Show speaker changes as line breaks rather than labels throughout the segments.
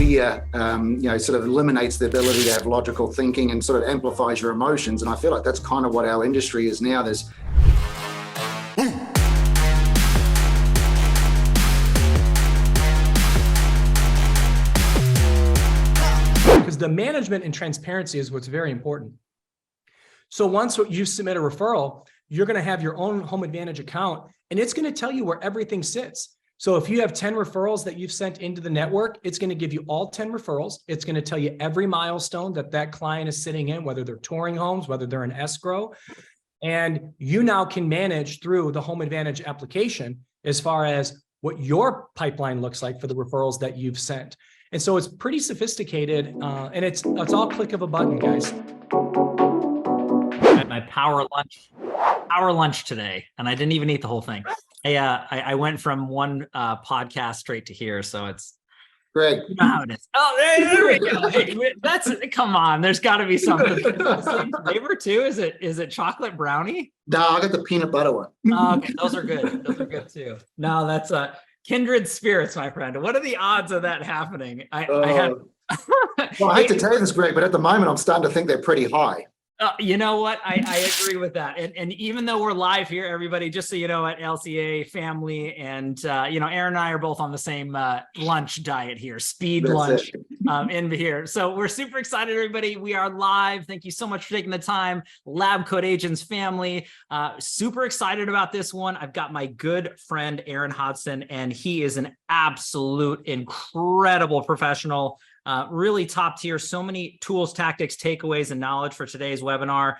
fear, sort of eliminates the ability to have logical thinking and sort of amplifies your emotions. And I feel like that's kind of what our industry is now.
Because the management and transparency is what's very important. So once you submit a referral, you're going to have your own Home Advantage account, and it's going to tell you where everything sits. So if you have 10 referrals that you've sent into the network, it's going to give you all 10 referrals. It's going to tell you every milestone that client is sitting in, whether they're touring homes, whether they're in escrow. And you now can manage through the Home Advantage application as far as what your pipeline looks like for the referrals that you've sent. And so it's pretty sophisticated, and it's all click of a button, guys.
I had my power lunch today, and I didn't even eat the whole thing. I went from one podcast straight to here, so it's
Greg.
You know how it is. Oh, there we go. Hey, come on. There's got to be something. Same flavor too. Is it chocolate brownie?
No, I got the peanut butter one.
Oh, okay, those are good. Those are good too. No, that's kindred spirits, my friend. What are the odds of that happening? I
hate to tell you this, Greg, but at the moment I'm starting to think they're pretty high.
You know what? I agree with that. And even though we're live here, everybody, just so you know, at LCA family, and Aaron and I are both on the same lunch diet here, speed lunch in here. So we're super excited, everybody. We are live. Thank you so much for taking the time. LabCoatAgents family, super excited about this one. I've got my good friend, Aaron Hodson, and he is an absolute incredible professional. Really top tier, so many tools, tactics, takeaways, and knowledge for today's webinar.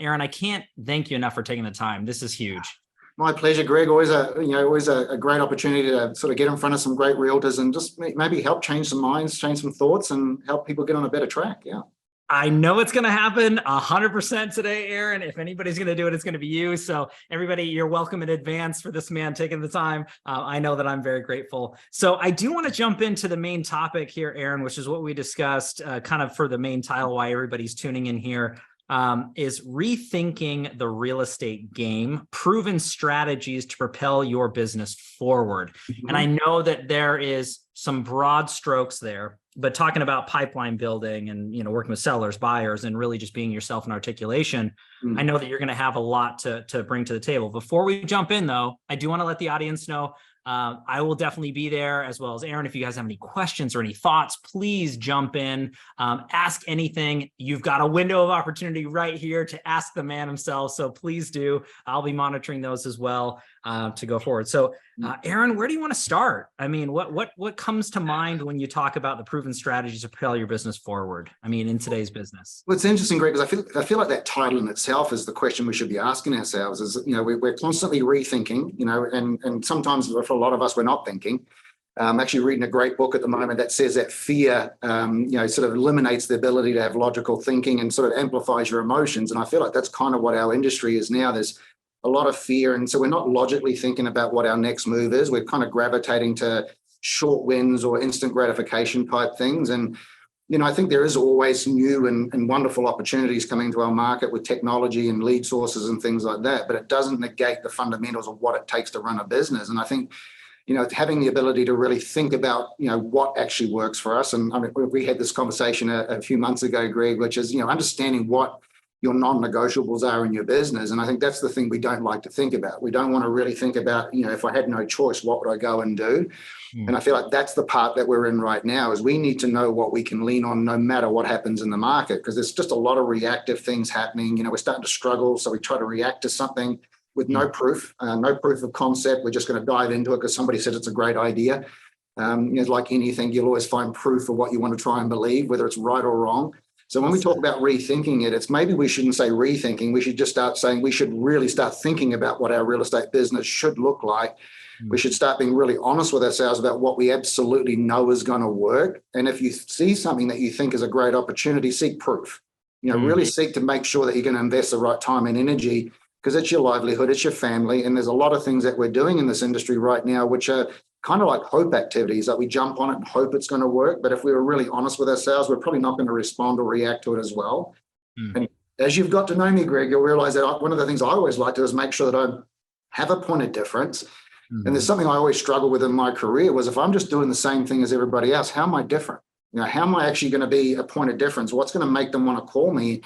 Aaron, I can't thank you enough for taking the time. This is huge.
My pleasure, Greg. Always a great opportunity to sort of get in front of some great realtors and just maybe help change some minds, change some thoughts, and help people get on a better track. Yeah.
I know it's going to happen 100% today, Aaron. If anybody's going to do it, it's going to be you. So everybody, you're welcome in advance for this man taking the time. I know that I'm very grateful. So I do want to jump into the main topic here, Aaron, which is what we discussed kind of for the main title, why everybody's tuning in here, is rethinking the real estate game, proven strategies to propel your business forward. Mm-hmm. And I know that there is some broad strokes there, but talking about pipeline building and, working with sellers, buyers, and really just being yourself in articulation, I know that you're going to have a lot to bring to the table. Before we jump in, though, I do want to let the audience know I will definitely be there, as well as Aaron. If you guys have any questions or any thoughts, please jump in, ask anything. You've got a window of opportunity right here to ask the man himself. So please do. I'll be monitoring those as well to go forward. So Aaron, where do you want to start? I mean, what comes to mind when you talk about the proven strategies to propel your business forward? I mean, in today's business.
Well, it's interesting, Greg, because I feel like that title in itself is the question we should be asking ourselves. Is we're constantly rethinking, and sometimes for a lot of us we're not thinking. I'm actually reading a great book at the moment that says that fear, sort of eliminates the ability to have logical thinking and sort of amplifies your emotions. And I feel like that's kind of what our industry is now. There's a lot of fear. And so we're not logically thinking about what our next move is. We're kind of gravitating to short wins or instant gratification type things. And, I think there is always new and wonderful opportunities coming to our market with technology and lead sources and things like that, but it doesn't negate the fundamentals of what it takes to run a business. And I think, having the ability to really think about, what actually works for us. And I mean, we had this conversation a few months ago, Greg, which is, understanding what your non-negotiables are in your business. And I think that's the thing we don't like to think about. We don't want to really think about, if I had no choice, what would I go and do? And I feel like that's the part that we're in right now, is we need to know what we can lean on no matter what happens in the market, because there's just a lot of reactive things happening. We're starting to struggle. So we try to react to something with no proof of concept. We're just going to dive into it because somebody said it's a great idea. Like anything, you'll always find proof of what you want to try and believe, whether it's right or wrong. So when we talk about rethinking it, it's maybe we shouldn't say rethinking. We should just start saying we should really start thinking about what our real estate business should look like. We should start being really honest with ourselves about what we absolutely know is going to work. And if you see something that you think is a great opportunity, seek proof. Really seek to make sure that you're going to invest the right time and energy, because it's your livelihood, it's your family. And there's a lot of things that we're doing in this industry right now, which are kind of like hope activities, that we jump on it and hope it's going to work. But if we were really honest with ourselves, we're probably not going to respond or react to it as well. And as you've got to know me, Greg, you'll realize that one of the things I always like to do is make sure that I have a point of difference. And there's something I always struggle with in my career was, if I'm just doing the same thing as everybody else, how am I different? You know, how am I actually going to be a point of difference? What's going to make them want to call me?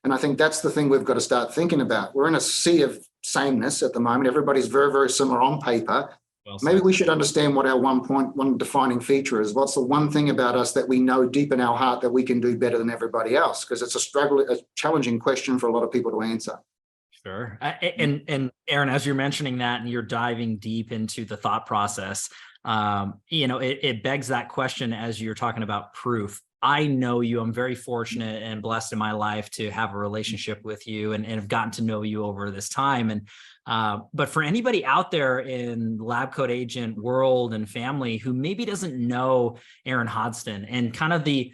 And I think that's the thing we've got to start thinking about. We're in a sea of sameness at the moment. Everybody's very, very similar on paper.
Well
Maybe
said.
we should understand what our one defining feature is. What's the one thing about us that we know deep in our heart that we can do better than everybody else? Because it's a challenging question for a lot of people to answer.
Sure. And Aaron, as you're mentioning that and you're diving deep into the thought process, it begs that question as you're talking about proof. I know you. I'm very fortunate and blessed in my life to have a relationship with you and have gotten to know you over this time. And but for anybody out there in lab coat agent world and family who maybe doesn't know Aaron Hodson and kind of the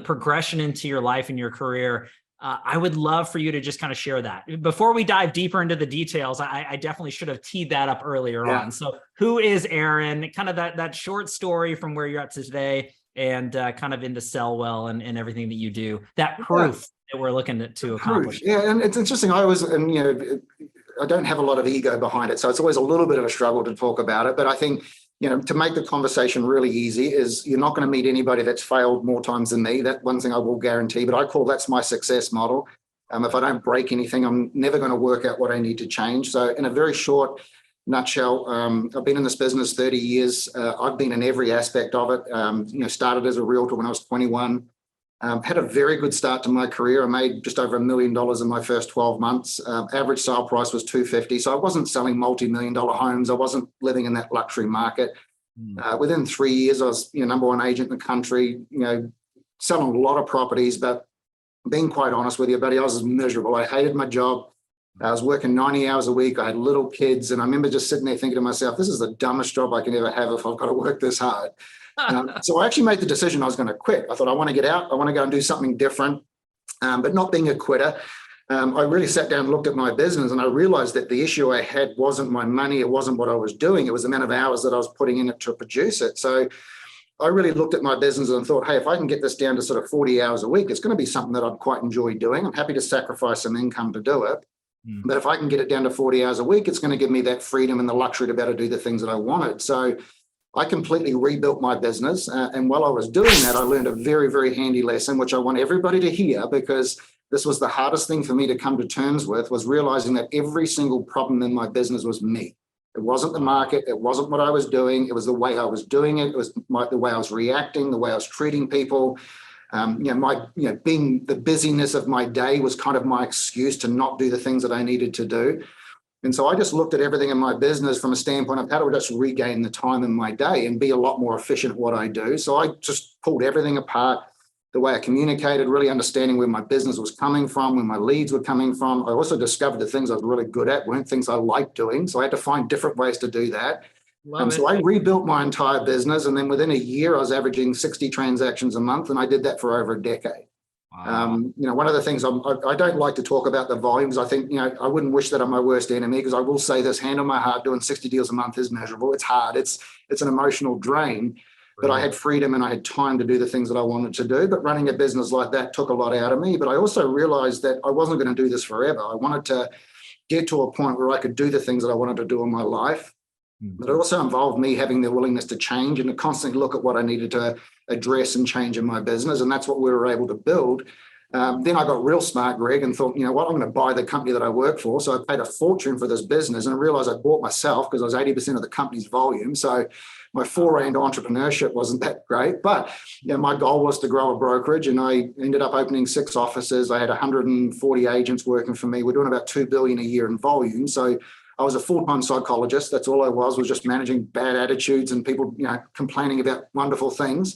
progression into your life and your career, I would love for you to just kind of share that. Before we dive deeper into the details, I definitely should have teed that up earlier on. So who is Aaron? Kind of that short story from where you're at today and kind of into SellWell and everything that you do, that proof that we're looking to accomplish.
Yeah, and it's interesting. I don't have a lot of ego behind it, so it's always a little bit of a struggle to talk about it. But I think, to make the conversation really easy is you're not going to meet anybody that's failed more times than me. That one thing I will guarantee, but I call that's my success model. If I don't break anything, I'm never going to work out what I need to change. So in a very short nutshell, I've been in this business 30 years. I've been in every aspect of it. Started as a realtor when I was 21. Had a very good start to my career. I made just over $1 million in my first 12 months. Average sale price was $250,000. So I wasn't selling multi-million-dollar homes. I wasn't living in that luxury market. Within 3 years, I was number one agent in the country, selling a lot of properties, but being quite honest with you, buddy, I was miserable. I hated my job. I was working 90 hours a week. I had little kids. And I remember just sitting there thinking to myself, this is the dumbest job I can ever have if I've got to work this hard. So I actually made the decision I was going to quit. I thought, I want to get out. I want to go and do something different, but not being a quitter. I really sat down and looked at my business and I realized that the issue I had wasn't my money. It wasn't what I was doing. It was the amount of hours that I was putting in it to produce it. So I really looked at my business and thought, hey, if I can get this down to sort of 40 hours a week, it's going to be something that I'd quite enjoy doing. I'm happy to sacrifice some income to do it. But if I can get it down to 40 hours a week, it's going to give me that freedom and the luxury to be able to do the things that I wanted. So I completely rebuilt my business. And while I was doing that, I learned a very, very handy lesson, which I want everybody to hear, because this was the hardest thing for me to come to terms with, was realizing that every single problem in my business was me. It wasn't the market. It wasn't what I was doing. It was the way I was doing it. It was the way I was reacting, the way I was treating people. Being the busyness of my day was kind of my excuse to not do the things that I needed to do. And so I just looked at everything in my business from a standpoint of how do I just regain the time in my day and be a lot more efficient at what I do. So I just pulled everything apart, the way I communicated, really understanding where my business was coming from, where my leads were coming from. I also discovered the things I was really good at weren't things I liked doing. So I had to find different ways to do that. So I rebuilt my entire business. And then within a year, I was averaging 60 transactions a month. And I did that for over a decade. Wow. One of the things I don't like to talk about the volumes. I think, I wouldn't wish that on my worst enemy, because I will say this, hand on my heart, doing 60 deals a month is miserable. It's hard. It's an emotional drain, but I had freedom and I had time to do the things that I wanted to do. But running a business like that took a lot out of me. But I also realized that I wasn't going to do this forever. I wanted to get to a point where I could do the things that I wanted to do in my life. But it also involved me having the willingness to change and to constantly look at what I needed to address and change in my business. And that's what we were able to build. Then I got real smart, Greg, and thought, I'm going to buy the company that I work for. So I paid a fortune for this business and I realized I bought myself because I was 80% of the company's volume. So my foray into entrepreneurship wasn't that great. But my goal was to grow a brokerage, and I ended up opening 6 offices. I had 140 agents working for me. We're doing about $2 billion a year in volume. So I was a full-time psychologist. That's all I was just managing bad attitudes and people, complaining about wonderful things.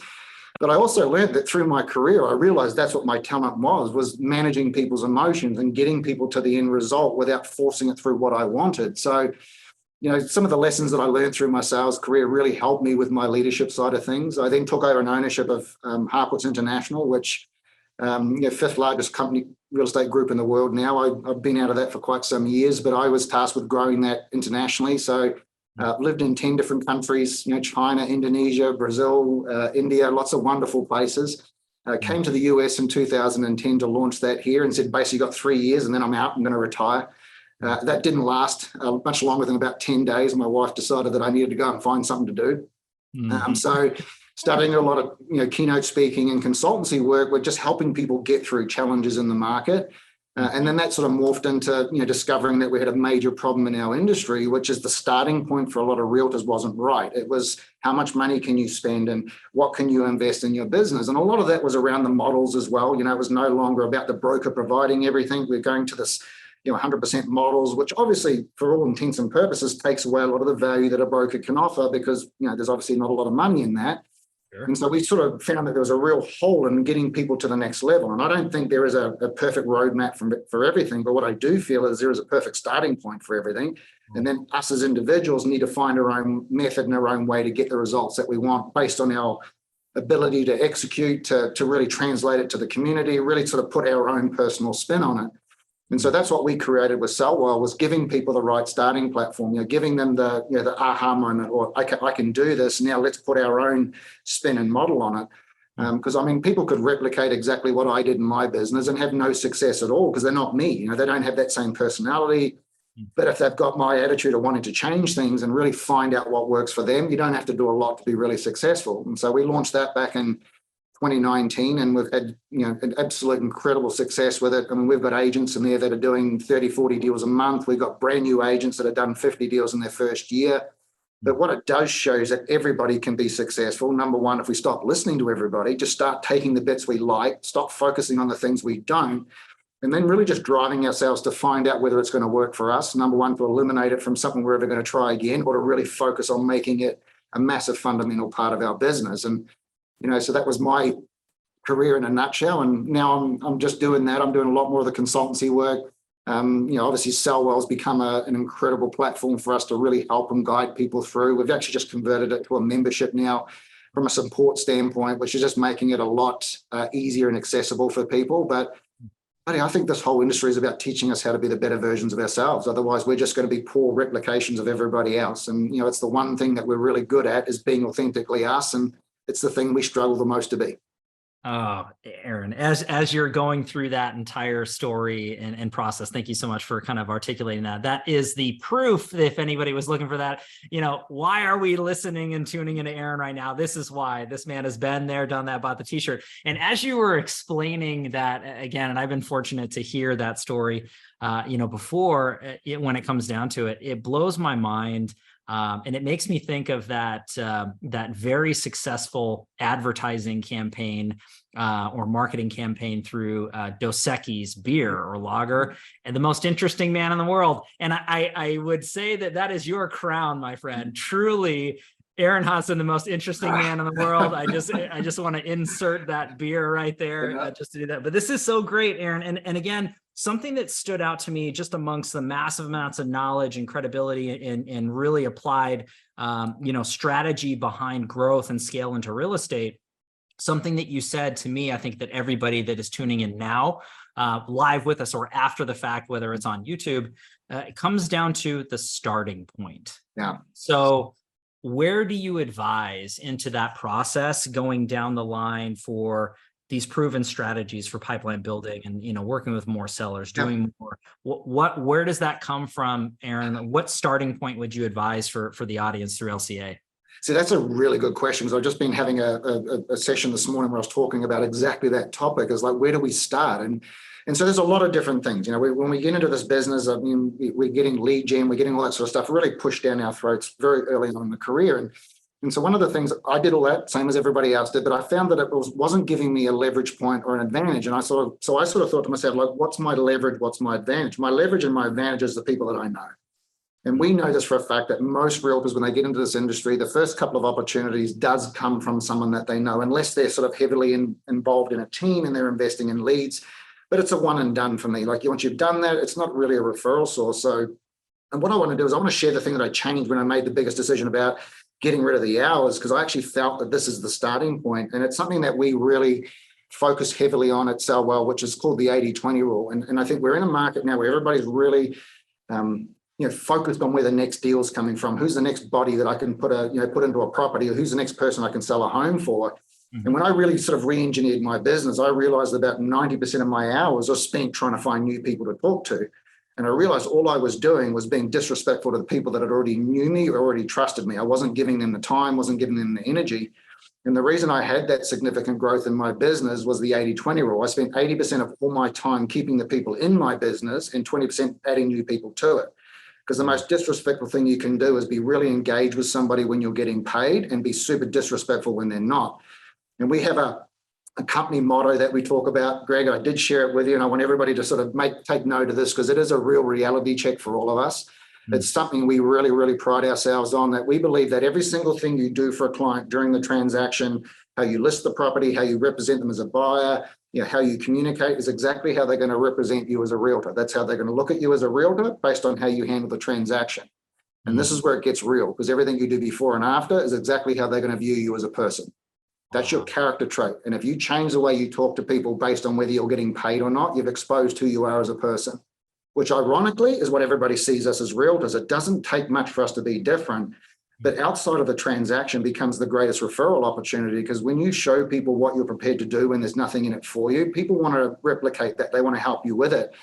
But I also learned that through my career, I realized that's what my talent was managing people's emotions and getting people to the end result without forcing it through what I wanted. So, some of the lessons that I learned through my sales career really helped me with my leadership side of things. I then took over an ownership of Harcourt's International, which 5th largest company real estate group in the world now. I've been out of that for quite some years, but I was tasked with growing that internationally. So lived in 10 different countries, China, Indonesia, Brazil, India, lots of wonderful places. Came to the US in 2010 to launch that here and said, basically got 3 years and then I'm out, I'm going to retire. That didn't last much longer than about 10 days. My wife decided that I needed to go and find something to do. So studying a lot of keynote speaking and consultancy work. We're just helping people get through challenges in the market. And then that sort of morphed into discovering that we had a major problem in our industry, which is the starting point for a lot of realtors wasn't right. It was how much money can you spend and what can you invest in your business? And a lot of that was around the models as well. It was no longer about the broker providing everything. We're going to this 100% models, which obviously for all intents and purposes takes away a lot of the value that a broker can offer because there's obviously not a lot of money in that. And so we sort of found that there was a real hole in getting people to the next level. And I don't think there is a perfect roadmap for everything, but what I do feel is there is a perfect starting point for everything. And then us as individuals need to find our own method and our own way to get the results that we want based on our ability to execute, to really translate it to the community, really sort of put our own personal spin on it. And so that's what we created with SellWell, was giving people the right starting platform, giving them the aha moment, or I can do this. Now let's put our own spin and model on it. Because people could replicate exactly what I did in my business and have no success at all because they're not me. They don't have that same personality. But if they've got my attitude of wanting to change things and really find out what works for them, you don't have to do a lot to be really successful. And so we launched that back in 2019, and we've had an absolute incredible success with it. We've got agents in there that are doing 30, 40 deals a month. We've got brand new agents that have done 50 deals in their first year. But what it does show is that everybody can be successful. Number one, if we stop listening to everybody, just start taking the bits we like, stop focusing on the things we don't, and then really just driving ourselves to find out whether it's going to work for us. Number one, to eliminate it from something we're ever going to try again, or to really focus on making it a massive fundamental part of our business. And so that was my career in a nutshell. And now I'm just doing that. I'm doing a lot more of the consultancy work. Obviously SellWell has become an incredible platform for us to really help and guide people through. We've actually just converted it to a membership now from a support standpoint, which is just making it a lot easier and accessible for people. But I think this whole industry is about teaching us how to be the better versions of ourselves. Otherwise, we're just going to be poor replications of everybody else. And, it's the one thing that we're really good at is being authentically us. And it's the thing we struggle the most to be.
Oh, Aaron, as you're going through that entire story and process, thank you so much for kind of articulating that. That is the proof, if anybody was looking for that, why are we listening and tuning into Aaron right now? This is why. This man has been there, done that, bought the t-shirt. And as you were explaining that again, and I've been fortunate to hear that story, before when it comes down to it, it blows my mind. And it makes me think of that very successful advertising campaign or marketing campaign through Dos Equis beer or lager, and the most interesting man in the world. And I would say that is your crown, my friend. Truly, Aaron Hodson, the most interesting man in the world. I just want to insert that beer right there just to do that. But this is so great, Aaron. And again, something that stood out to me just amongst the massive amounts of knowledge and credibility and really applied, strategy behind growth and scale into real estate. Something that you said to me, I think that everybody that is tuning in now, live with us or after the fact, whether it's on YouTube, it comes down to the starting point.
Yeah.
So where do you advise into that process going down the line for these proven strategies for pipeline building and, working with more sellers, doing more? Where does that come from, Aaron? What starting point would you advise for the audience through LCA?
See, that's a really good question, because I've just been having a session this morning where I was talking about exactly that topic, is like, where do we start? And so there's a lot of different things. When we get into this business, we're getting lead gen, we're getting all that sort of stuff really pushed down our throats very early on in the career. And so one of the things, I did all that, same as everybody else did, but I found that it wasn't giving me a leverage point or an advantage. And I sort of thought to myself, like, what's my leverage? What's my advantage? My leverage and my advantage is the people that I know. And we know this for a fact that most realtors, when they get into this industry, the first couple of opportunities does come from someone that they know, unless they're sort of heavily involved in a team and they're investing in leads. But it's a one and done for me. Like, once you've done that, it's not really a referral source. So, and what I want to do is I want to share the thing that I changed when I made the biggest decision about getting rid of the hours, because I actually felt that this is the starting point. And it's something that we really focus heavily on at SellWell, which is called the 80-20 rule. And I think we're in a market now where everybody's really focused on where the next deal's coming from. Who's the next body that I can put into a property, or who's the next person I can sell a home for? Mm-hmm. And when I really sort of re-engineered my business, I realized about 90% of my hours are spent trying to find new people to talk to. And I realized all I was doing was being disrespectful to the people that had already knew me or already trusted me. I wasn't giving them the time, wasn't giving them the energy. And the reason I had that significant growth in my business was the 80-20 rule. I spent 80% of all my time keeping the people in my business and 20% adding new people to it. Because the most disrespectful thing you can do is be really engaged with somebody when you're getting paid and be super disrespectful when they're not. And we have a company motto that we talk about, Greg. I did share it with you, and I want everybody to sort of take note of this because it is a real reality check for all of us. It's something we really, really pride ourselves on, that we believe that every single thing you do for a client during the transaction, how you list the property, how you represent them as a buyer, how you communicate is exactly how they're going to represent you as a realtor. That's how they're going to look at you as a realtor based on how you handle the transaction. And this is where it gets real, because everything you do before and after is exactly how they're going to view you as a person. That's your character trait. And if you change the way you talk to people based on whether you're getting paid or not, you've exposed who you are as a person, which ironically is what everybody sees us as realtors. It doesn't take much for us to be different, but outside of the transaction becomes the greatest referral opportunity, because when you show people what you're prepared to do when there's nothing in it for you, people want to replicate that. They want to help you with it.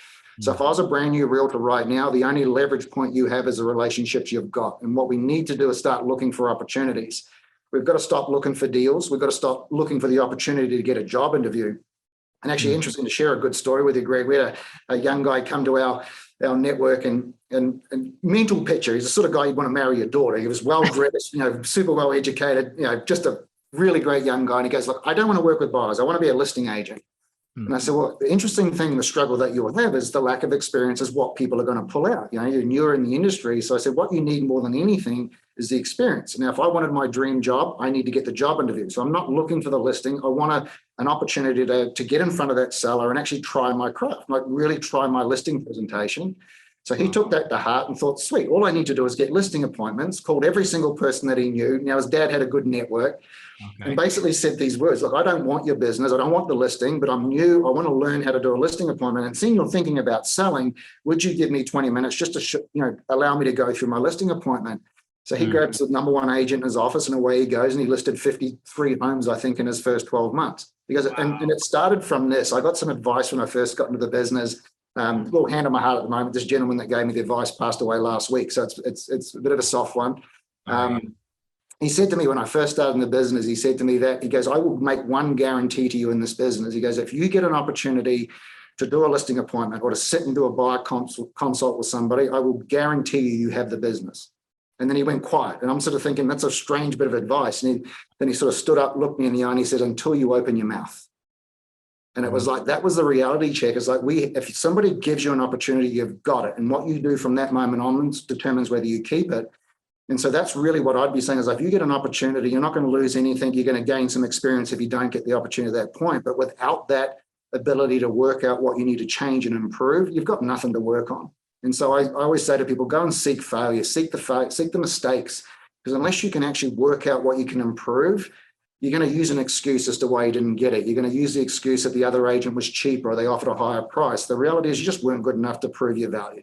So if I was a brand new realtor right now, the only leverage point you have is the relationships you've got. And what we need to do is start looking for opportunities. We've got to stop looking for deals. We've got to stop looking for the opportunity to get a job interview. And actually interesting to share a good story with you, Greg. We had a young guy come to our network and mental picture. He's the sort of guy you'd want to marry your daughter. He was well-dressed, super well-educated, just a really great young guy. And he goes, look, I don't want to work with buyers. I want to be a listing agent. And I said, well, the interesting thing, the struggle that you will have is the lack of experience is what people are going to pull out. You're newer in the industry. So I said, what you need more than anything is the experience. Now, if I wanted my dream job, I need to get the job interview. So I'm not looking for the listing. I want an opportunity to get in front of that seller and actually try my craft, like really try my listing presentation. So he took that to heart and thought, sweet, all I need to do is get listing appointments, called every single person that he knew. Now, his dad had a good network. And basically said these words, look, I don't want your business. I don't want the listing, but I'm new. I want to learn how to do a listing appointment. And seeing you're thinking about selling, would you give me 20 minutes just to allow me to go through my listing appointment? So he grabs the number one agent in his office and away he goes. And he listed 53 homes, I think, in his first 12 months. Because and it started from this. I got some advice when I first got into the business. A little hand on my heart at the moment. This gentleman that gave me the advice passed away last week. So it's a bit of a soft one. He said to me when I first started in the business, he said to me that, he goes, I will make one guarantee to you in this business. He goes, if you get an opportunity to do a listing appointment or to sit and do a buyer consult with somebody, I will guarantee you have the business. And then he went quiet. And I'm sort of thinking, that's a strange bit of advice. And then he sort of stood up, looked me in the eye, and he said, until you open your mouth. And it was like, that was the reality check. It's like, if somebody gives you an opportunity, you've got it. And what you do from that moment on determines whether you keep it. And so that's really what I'd be saying is, if you get an opportunity, you're not going to lose anything. You're going to gain some experience if you don't get the opportunity at that point. But without that ability to work out what you need to change and improve, you've got nothing to work on. And so I always say to people, go and seek failure, seek the mistakes, because unless you can actually work out what you can improve, you're going to use an excuse as to why you didn't get it. You're going to use the excuse that the other agent was cheaper or they offered a higher price. The reality is you just weren't good enough to prove your value.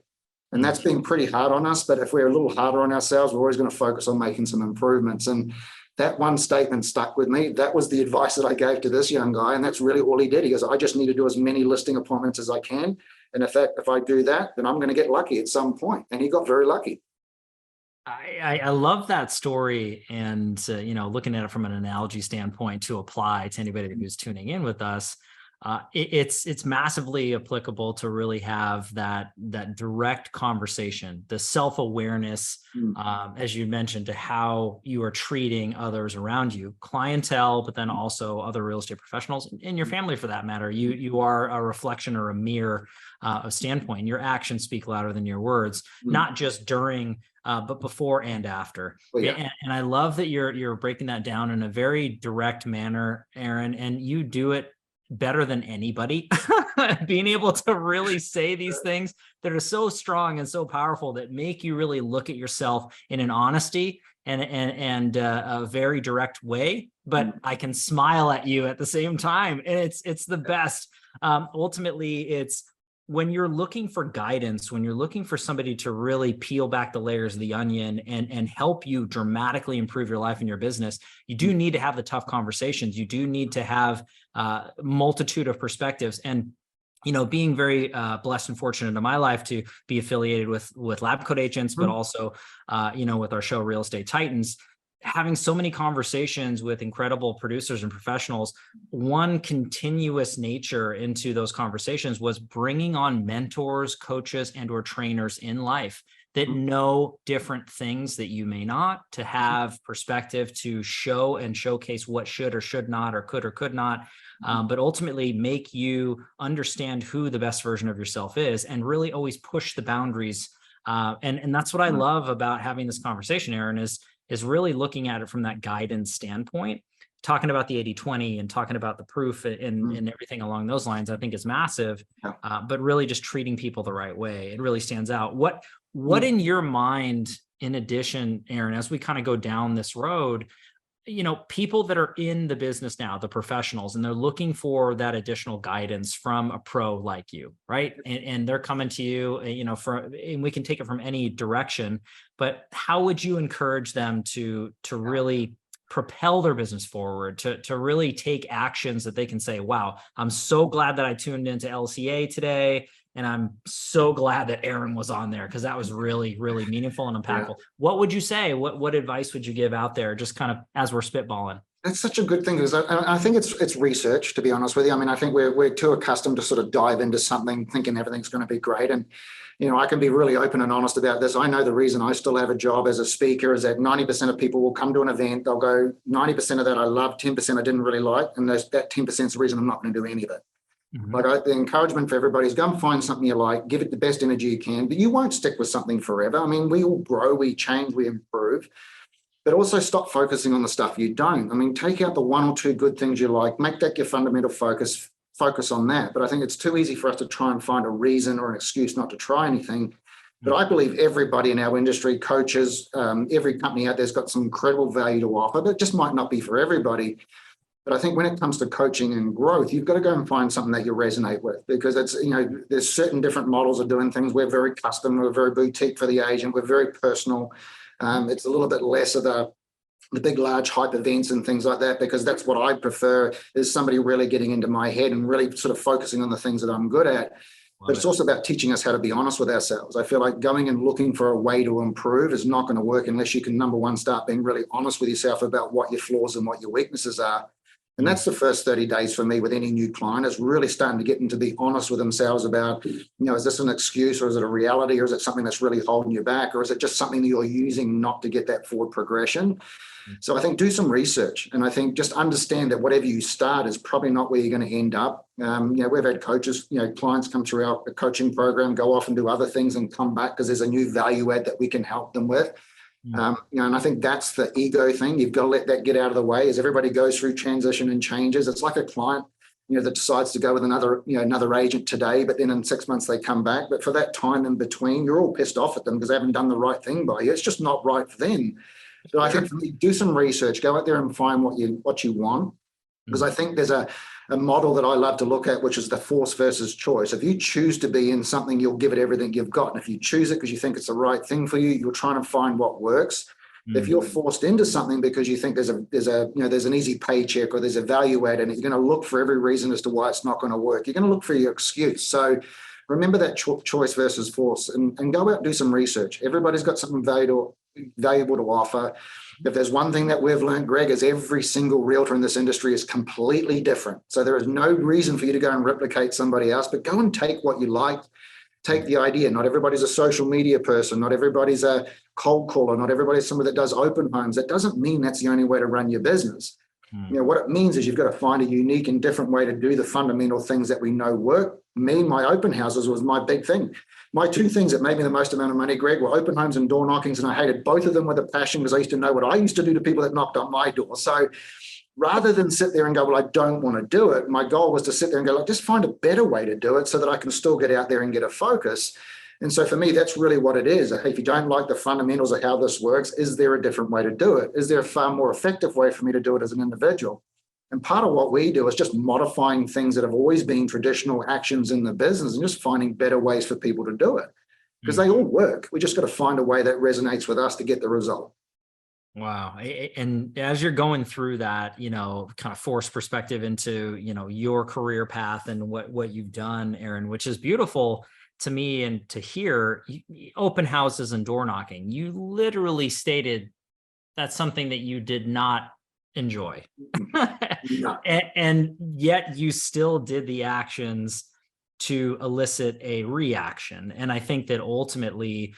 And that's been pretty hard on us. But if we're a little harder on ourselves, we're always going to focus on making some improvements. And that one statement stuck with me. That was the advice that I gave to this young guy. And that's really all he did. He goes, I just need to do as many listing appointments as I can. And if I do that, then I'm going to get lucky at some point. And he got very lucky.
I love that story. And, looking at it from an analogy standpoint to apply to anybody who's tuning in with us, it's massively applicable to really have that direct conversation, the self-awareness, as you mentioned, to how you are treating others around you, clientele, but then also other real estate professionals in your family, for that matter. You are a reflection or a mirror of standpoint. Your actions speak louder than your words, not just during, but before and after. Well, yeah. And I love that you're breaking that down in a very direct manner, Aaron, and you do it better than anybody. Being able to really say these things that are so strong and so powerful that make you really look at yourself in an honesty and a very direct way, but I can smile at you at the same time. And it's the best. Ultimately, it's when you're looking for guidance, when you're looking for somebody to really peel back the layers of the onion and help you dramatically improve your life and your business, you do need to have the tough conversations. You do need to have a multitude of perspectives. And being very blessed and fortunate in my life to be affiliated with LabCoatAgents, but also with our show Real Estate Titans. having so many conversations with incredible producers and professionals, one continuous nature into those conversations was bringing on mentors, coaches, and or trainers in life that know different things that you may not, to have perspective, to show and showcase what should or should not, or could not, but ultimately make you understand who the best version of yourself is, and really always push the boundaries. And that's what I love about having this conversation, Aaron, is really looking at it from that guidance standpoint. Talking about the 80-20 and talking about the proof and everything along those lines, I think is massive, but really just treating people the right way. It really stands out. What in your mind, in addition, Aaron, as we kind of go down this road, people that are in the business now, the professionals, and they're looking for that additional guidance from a pro like you, right? And they're coming to you, and we can take it from any direction, but how would you encourage them to really propel their business forward, to really take actions that they can say, wow, I'm so glad that I tuned into LCA today. And I'm so glad that Aaron was on there, because that was really, really meaningful and impactful. What would you say? What advice would you give out there, just kind of as we're spitballing?
That's such a good thing, because I think it's research, to be honest with you. I mean, I think we're too accustomed to sort of dive into something thinking everything's going to be great. And, I can be really open and honest about this. I know the reason I still have a job as a speaker is that 90% of people will come to an event. They'll go, 90% of that I love, 10% I didn't really like. And that 10% is the reason I'm not going to do any of it. Like the encouragement for everybody is go and find something you like, give it the best energy you can, but you won't stick with something forever. I mean, we all grow, we change, we improve, but also stop focusing on the stuff you don't. I mean, take out the one or two good things you like, make that your fundamental focus on that. But I think it's too easy for us to try and find a reason or an excuse not to try anything. But I believe everybody in our industry, coaches, every company out there's got some incredible value to offer, but it just might not be for everybody. But I think when it comes to coaching and growth, you've got to go and find something that you resonate with, because it's, there's certain different models of doing things. We're very custom, we're very boutique for the agent, we're very personal. It's a little bit less of the big, large hype events and things like that, because that's what I prefer, is somebody really getting into my head and really sort of focusing on the things that I'm good at. But it's also about teaching us how to be honest with ourselves. I feel like going and looking for a way to improve is not going to work unless you can, number one, start being really honest with yourself about what your flaws and what your weaknesses are. And that's the first 30 days for me with any new client, is really starting to get them to be honest with themselves about, is this an excuse, or is it a reality, or is it something that's really holding you back, or is it just something that you're using not to get that forward progression? So I think do some research, and I think just understand that whatever you start is probably not where you're going to end up. We've had coaches, clients come through our coaching program, go off and do other things and come back because there's a new value add that we can help them with. And I think that's the ego thing. You've got to let that get out of the way as everybody goes through transition and changes. It's like a client, that decides to go with another agent today, but then in 6 months they come back. But for that time in between, you're all pissed off at them because they haven't done the right thing by you. It's just not right for them. So I think for me, do some research, go out there and find what you want. Because I think there's a model that I love to look at, which is the force versus choice. If you choose to be in something, you'll give it everything you've got. And if you choose it because you think it's the right thing for you, you're trying to find what works. If you're forced into something because you think there's an easy paycheck or there's a value add in it, you're going to look for every reason as to why it's not going to work. You're going to look for your excuse. So remember that choice versus force, and go out and do some research. Everybody's got something valuable to offer. If there's one thing that we've learned, Greg, is every single realtor in this industry is completely different. So there is no reason for you to go and replicate somebody else, but go and take what you like. Take the idea. Not everybody's a social media person. Not everybody's a cold caller. Not everybody's somebody that does open homes. That doesn't mean that's the only way to run your business. What it means is you've got to find a unique and different way to do the fundamental things that we know work. Me, my open houses was my big thing. My two things that made me the most amount of money, Greg, were open homes and door knockings, and I hated both of them with a passion because I used to know what I used to do to people that knocked on my door. So rather than sit there and go, well, I don't want to do it, my goal was to sit there and go, like, just find a better way to do it so that I can still get out there and get a focus. And so for me, that's really what it is. If you don't like the fundamentals of how this works, is there a different way to do it? Is there a far more effective way for me to do it as an individual? And part of what we do is just modifying things that have always been traditional actions in the business and just finding better ways for people to do it, because they all work. We just got to find a way that resonates with us to get the result.
Wow. And as you're going through that, kind of force perspective into, your career path and what you've done, Aaron, which is beautiful to me and to hear. Open houses and door knocking, you literally stated that's something that you did not enjoy.
No.
And yet you still did the actions to elicit a reaction. And I think that ultimately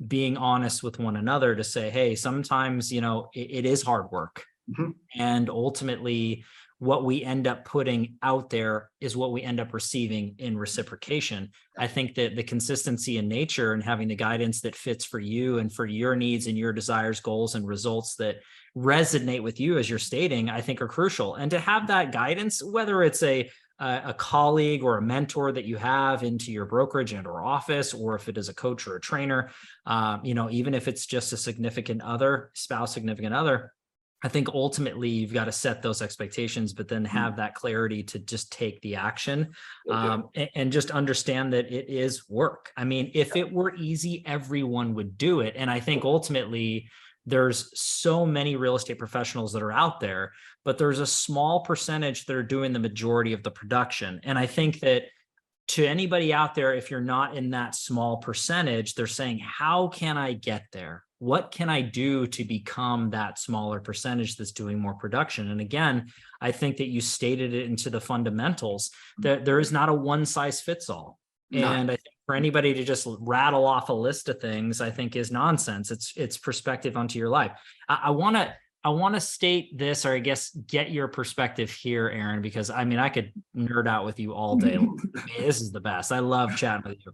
being honest with one another to say, hey, sometimes, it is hard work.
Mhm.
And ultimately, what we end up putting out there is what we end up receiving in reciprocation. I think that the consistency in nature and having the guidance that fits for you and for your needs and your desires, goals, and results that resonate with you, as you're stating, I think are crucial. And to have that guidance, whether it's a colleague or a mentor that you have into your brokerage and or office, or if it is a coach or a trainer, even if it's just a significant other, spouse, significant other, I think ultimately you've got to set those expectations, but then have that clarity to just take the action and just understand that it is work. I mean, if it were easy, everyone would do it. And I think ultimately there's so many real estate professionals that are out there, but there's a small percentage that are doing the majority of the production. And I think that to anybody out there, if you're not in that small percentage, they're saying, how can I get there? What can I do to become that smaller percentage that's doing more production? And again, I think that you stated it into the fundamentals that there is not a one size fits all.
No.
And I think for anybody to just rattle off a list of things, I think is nonsense. It's perspective onto your life. I want to state this, or I guess get your perspective here, Aaron, because I mean, I could nerd out with you all day long. I mean, this is the best. I love chatting with you.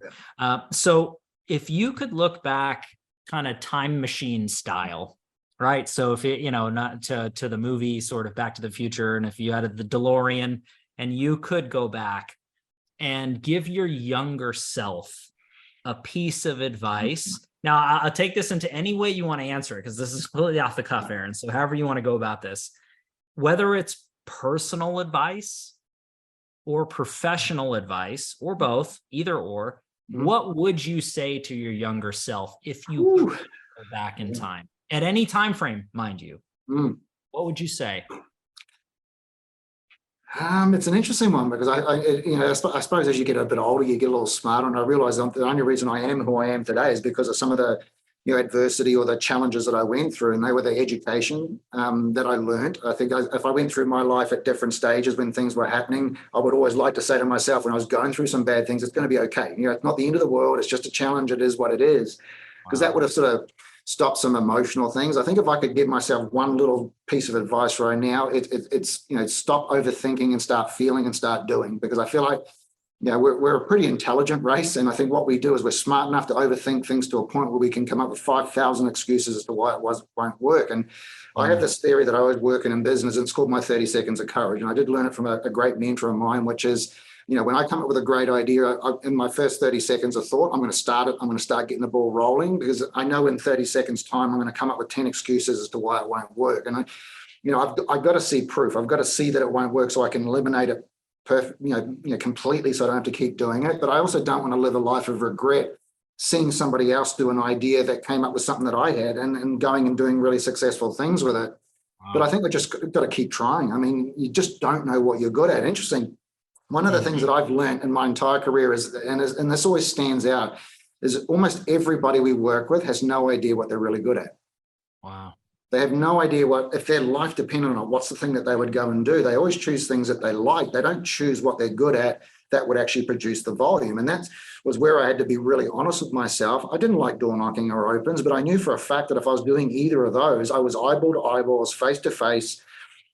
So if you could look back kind of time machine style, right? So if it, not to the movie sort of Back to the Future, and if you had the DeLorean and you could go back and give your younger self a piece of advice. Now, I'll take this into any way you want to answer it, because this is completely off the cuff, Aaron. So however you want to go about this, whether it's personal advice or professional advice or both, either or, what would you say to your younger self if you could go back in time at any time frame, mind you? What would you say?
It's an interesting one, because I suppose as you get a bit older, you get a little smarter, and I realize the only reason I am who I am today is because of some of the adversity or the challenges that I went through, and they were the education that I learned. I think if I went through my life at different stages when things were happening, I would always like to say to myself, when I was going through some bad things, it's going to be okay. It's not the end of the world. It's just a challenge. It is what it is. Because that would have sort of stopped some emotional things. I think if I could give myself one little piece of advice right now, it's stop overthinking and start feeling and start doing. Because I feel like we're a pretty intelligent race, and I think what we do is we're smart enough to overthink things to a point where we can come up with 5,000 excuses as to why it won't work. And I have this theory that I was working in business, and it's called my 30 seconds of courage. And I did learn it from a great mentor of mine, which is, when I come up with a great idea, in my first 30 seconds of thought, I'm going to start it. I'm going to start getting the ball rolling, because I know in 30 seconds time, I'm going to come up with 10 excuses as to why it won't work. And I've got to see proof. I've got to see that it won't work so I can eliminate it completely, so I don't have to keep doing it. But I also don't want to live a life of regret, seeing somebody else do an idea that came up with something that I had and going and doing really successful things with it. Wow. But I think we just got to keep trying. I mean, you just don't know what you're good at. Interesting. One of the things that I've learned in my entire career is, and this always stands out, is almost everybody we work with has no idea what they're really good at.
Wow. They
have no idea if their life depended on it, what's the thing that they would go and do. They always choose things that they like. They don't choose what they're good at that would actually produce the volume. And that was where I had to be really honest with myself. I didn't like door knocking or opens, but I knew for a fact that if I was doing either of those, I was eyeball to eyeball, I was face to face.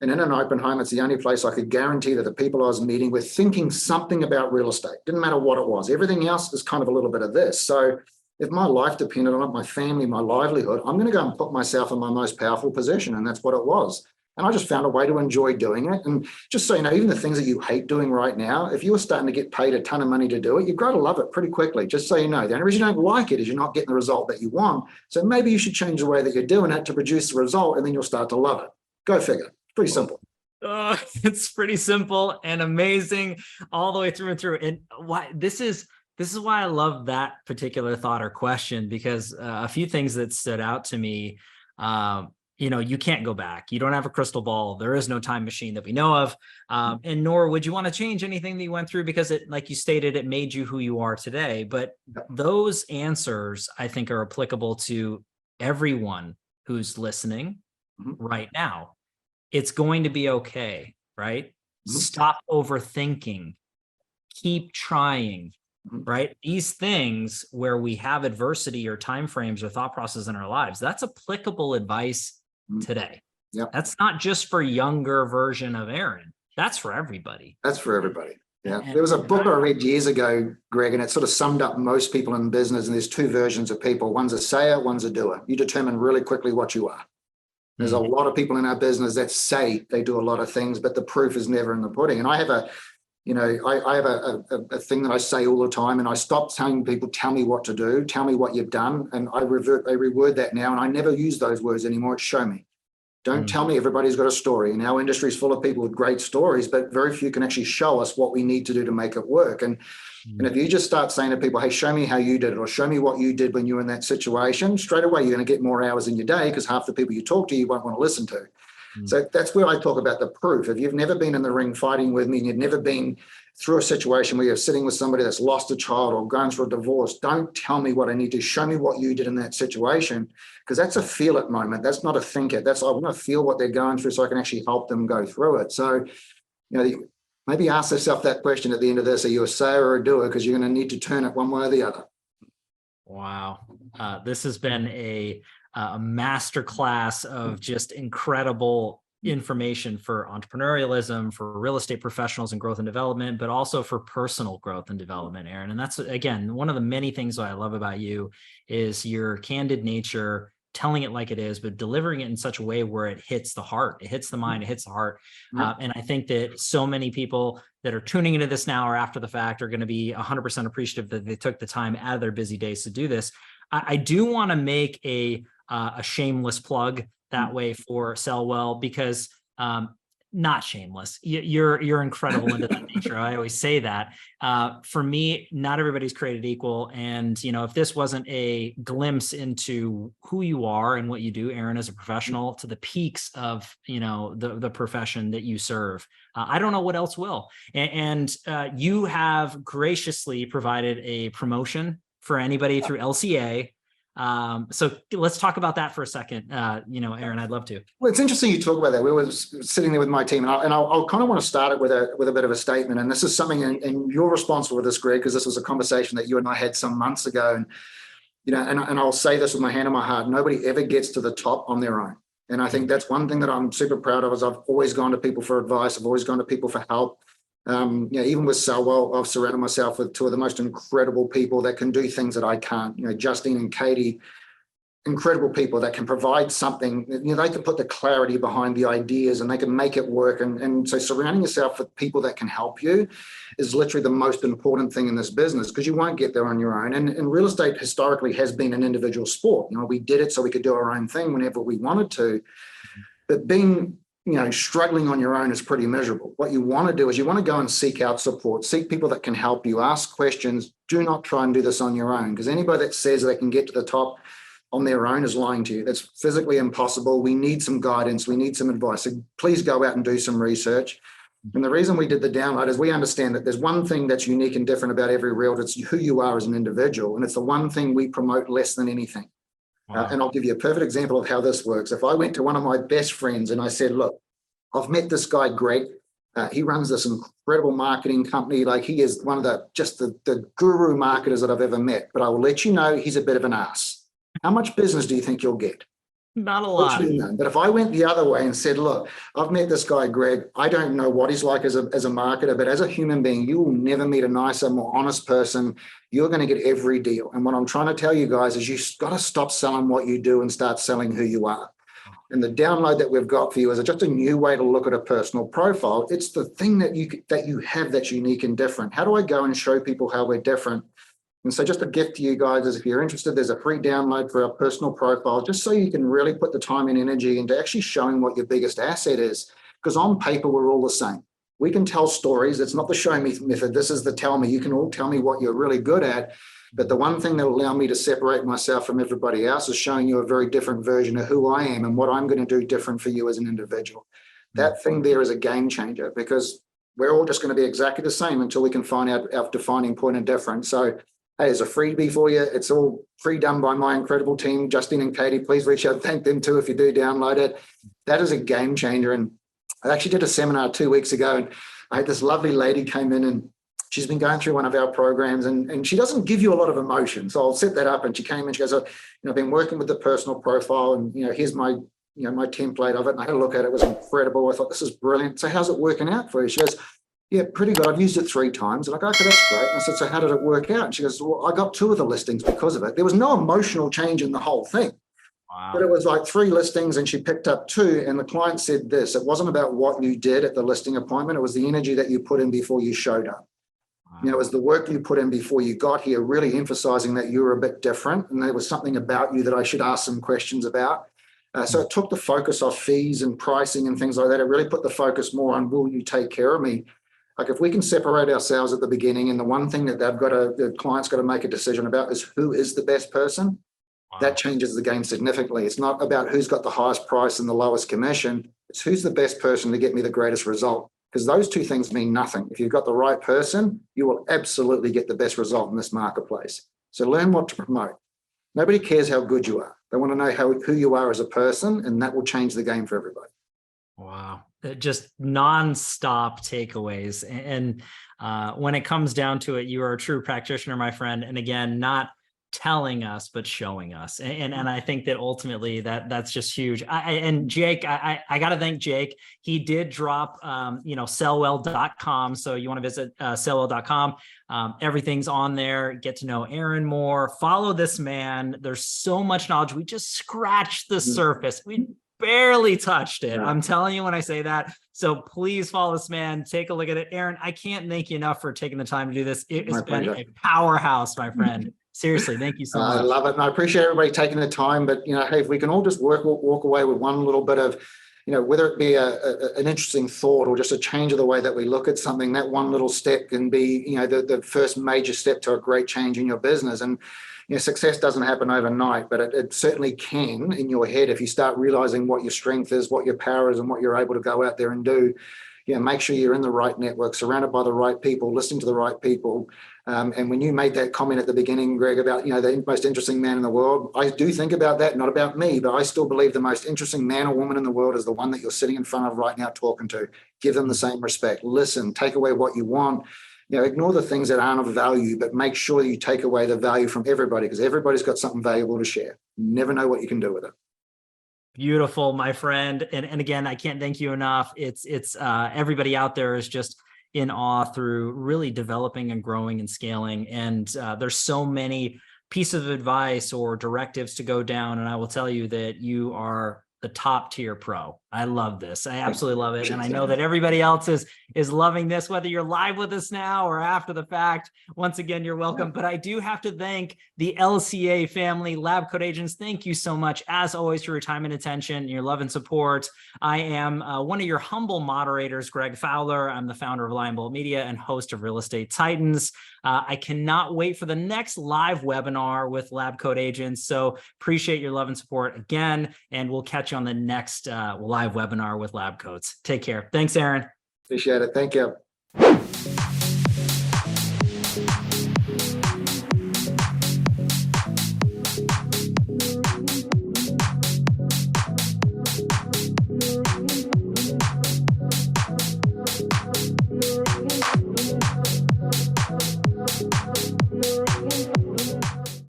And in an open home, it's the only place I could guarantee that the people I was meeting were thinking something about real estate. Didn't matter what it was. Everything else is kind of a little bit of this. So if my life depended on it, my family, my livelihood, I'm going to go and put myself in my most powerful position. And that's what it was. And I just found a way to enjoy doing it. And just so you know, even the things that you hate doing right now, if you were starting to get paid a ton of money to do it, you'd grow to love it pretty quickly. Just so you know, the only reason you don't like it is you're not getting the result that you want. So maybe you should change the way that you're doing it to produce the result, and then you'll start to love it. Go figure. Pretty simple.
It's pretty simple and amazing all the way through and through. And why this is why I love that particular thought or question, because a few things that stood out to me, you can't go back. You don't have a crystal ball. There is no time machine that we know of. And nor would you want to change anything that you went through, because it, like you stated, it made you who you are today. But those answers, I think, are applicable to everyone who's listening
Mhm.
right now. It's going to be okay, right?
Mhm.
Stop overthinking. Keep trying,
Mhm.
right? These things where we have adversity or timeframes or thought process in our lives, that's applicable advice
Mhm.
today.
Yep.
That's not just for younger version of Aaron. That's for everybody.
That's for everybody. Yeah.
And-
There was a
and
book I read years ago, Greg, and it sort of summed up most people in business. And there's two versions of people. One's a sayer, one's a doer. You determine really quickly what you are. There's a lot of people in our business that say they do a lot of things, but the proof is never in the pudding. And I have a, I have a thing that I say all the time, and I stop telling people, tell me what to do, tell me what you've done. And I reword that now, and I never use those words anymore. It's show me. Don't tell me everybody's got a story. And our industry is full of people with great stories, but very few can actually show us what we need to do to make it work. And if you just start saying to people, hey, show me how you did it, or show me what you did when you were in that situation, straight away, you're going to get more hours in your day, because half the people you talk to, you won't want to listen to. So that's where I talk about the proof. If you've never been in the ring fighting with me, and you've never been through a situation where you're sitting with somebody that's lost a child or going through a divorce, don't tell me what I need to. Show me what you did in that situation, because that's a feel it moment. That's not a think it. That's, I want to feel what they're going through so I can actually help them go through it. So, maybe ask yourself that question at the end of this: are you a sayer or a doer? Because you're going to need to turn it one way or the other.
Wow. This has been a masterclass of just incredible information for entrepreneurialism, for real estate professionals and growth and development, but also for personal growth and development, Aaron. And that's, again, one of the many things that I love about you is your candid nature, telling it like it is, but delivering it in such a way where it hits the heart, it hits the mind, it hits the heart. And I think that so many people that are tuning into this now or after the fact are going to be 100% appreciative that they took the time out of their busy days to do this. I do want to make a shameless plug that way for SellWell, because not shameless. You're incredible into that nature. I always say that. For me, not everybody's created equal. And, if this wasn't a glimpse into who you are and what you do, Aaron, as a professional, to the peaks of, the profession that you serve, I don't know what else will. And you have graciously provided a promotion for anybody through LCA. So let's talk about that for a second. Aaron, I'd love to.
Well, it's interesting you talk about that. We were sitting there with my team, and I'll kind of want to start it with a bit of a statement. And this is something, and you're responsible for this, Greg, because this was a conversation that you and I had some months ago. And and I'll say this with my hand on my heart: nobody ever gets to the top on their own. And I think that's one thing that I'm super proud of. Is I've always gone to people for advice. I've always gone to people for help. Even with SellWell, I've surrounded myself with two of the most incredible people that can do things that I can't. Justine and Katie, incredible people that can provide something. They can put the clarity behind the ideas and they can make it work. And so surrounding yourself with people that can help you is literally the most important thing in this business, because you won't get there on your own. And real estate historically has been an individual sport. We did it so we could do our own thing whenever we wanted to. But being struggling on your own is pretty miserable. What you want to do is you want to go and seek out support, seek people that can help you, ask questions. Do not try and do this on your own, because anybody that says they can get to the top on their own is lying to you. That's physically impossible. We need some guidance. We need some advice. So please go out and do some research. And the reason we did the download is we understand that there's one thing that's unique and different about every realtor. It's who you are as an individual. And it's the one thing we promote less than anything. Wow. And I'll give you a perfect example of how this works. If I went to one of my best friends and I said, look, I've met this guy, Greg. He runs this incredible marketing company. Like, he is one of the guru marketers that I've ever met. But I will let you know he's a bit of an ass. How much business do you think you'll get?
Not a lot.
But if I went the other way and said, look, I've met this guy, Greg. I don't know what he's like as a marketer, but as a human being, you will never meet a nicer, more honest person. You're going to get every deal. And what I'm trying to tell you guys is you've got to stop selling what you do and start selling who you are. And the download that we've got for you is just a new way to look at a personal profile. It's the thing that you have that's unique and different. How do I go and show people how we're different? And so just a gift to you guys is, if you're interested, there's a free download for our personal profile, just so you can really put the time and energy into actually showing what your biggest asset is. Because on paper, we're all the same. We can tell stories. It's not the show me method. This is the tell me. You can all tell me what you're really good at. But the one thing that will allow me to separate myself from everybody else is showing you a very different version of who I am and what I'm going to do different for you as an individual. That thing there is a game changer, because we're all just going to be exactly the same until we can find out our defining point of difference. So Hey, it's a freebie for you. It's all pre-done by my incredible team, Justine and Katie. Please reach out, thank them too if you do download it. That is a game changer. And I actually did a seminar 2 weeks ago, and I had this lovely lady came in, and she's been going through one of our programs, and she doesn't give you a lot of emotion. So I'll set that up, and she came in, she goes, oh, I've been working with the personal profile, and here's my my template of it. And I had a look at it. It was incredible. I thought, this is brilliant. So how's it working out for you? She goes, yeah, pretty good. I've used it 3 times. And I'm like, okay, that's great. And I said, so how did it work out? And she goes, well, I got 2 of the listings because of it. There was no emotional change in the whole thing.
Wow.
But it was like 3 listings and she picked up 2. And the client said this, it wasn't about what you did at the listing appointment. It was the energy that you put in before you showed up. Wow. It was the work you put in before you got here, really emphasizing that you were a bit different. And there was something about you that I should ask some questions about. So it took the focus off fees and pricing and things like that. It really put the focus more on, will you take care of me? Like if we can separate ourselves at the beginning, and the one thing that the client's got to make a decision about is who is the best person. Wow. That changes the game significantly. It's not about who's got the highest price and the lowest commission. It's who's the best person to get me the greatest result. Because those 2 things mean nothing. If you've got the right person, you will absolutely get the best result in this marketplace. So learn what to promote. Nobody cares how good you are. They want to know who you are as a person, and that will change the game for everybody.
Wow. Just nonstop takeaways. And when it comes down to it, you are a true practitioner, my friend. And again, not telling us, but showing us. And I think that ultimately that's just huge. And Jake, I got to thank Jake. He did drop, sellwell.com. So you want to visit sellwell.com. Everything's on there. Get to know Aaron more. Follow this man. There's so much knowledge. We just scratched the surface. We barely touched it. I'm telling you when I say that. So please follow this man. Take a look at it. Aaron, I can't thank you enough for taking the time to do this. It has been a powerhouse, my friend. Seriously, thank you so much.
I love it. And I appreciate everybody taking the time. But, hey, if we can all just walk away with one little bit of, whether it be an interesting thought or just a change of the way that we look at something, that one little step can be, the first major step to a great change in your business. And, success doesn't happen overnight, but it certainly can in your head if you start realizing what your strength is, what your power is, and what you're able to go out there and do. Make sure you're in the right network, surrounded by the right people, listening to the right people. And when you made that comment at the beginning, Greg, about, the most interesting man in the world, I do think about that, not about me, but I still believe the most interesting man or woman in the world is the one that you're sitting in front of right now talking to. Give them the same respect. Listen, take away what you want. Ignore the things that aren't of value, but make sure you take away the value from everybody, because everybody's got something valuable to share. You never know what you can do with it.
Beautiful, my friend. And again, I can't thank you enough. It's everybody out there is just in awe through really developing and growing and scaling. And there's so many pieces of advice or directives to go down. And I will tell you that you are the top tier pro. I love this. I absolutely love it. And I know that everybody else is loving this, whether you're live with us now or after the fact. Once again, you're welcome. But I do have to thank the LCA family, LabCoatAgents. Thank you so much, as always, for your time and attention, your love and support. I am one of your humble moderators, Greg Fowler. I'm the founder of Lion Bolt Media and host of Real Estate Titans. I cannot wait for the next live webinar with LabCoatAgents. So appreciate your love and support again, and we'll catch you on the next live webinar with LabCoats. Take care. Thanks, Aaron.
Appreciate it. Thank you.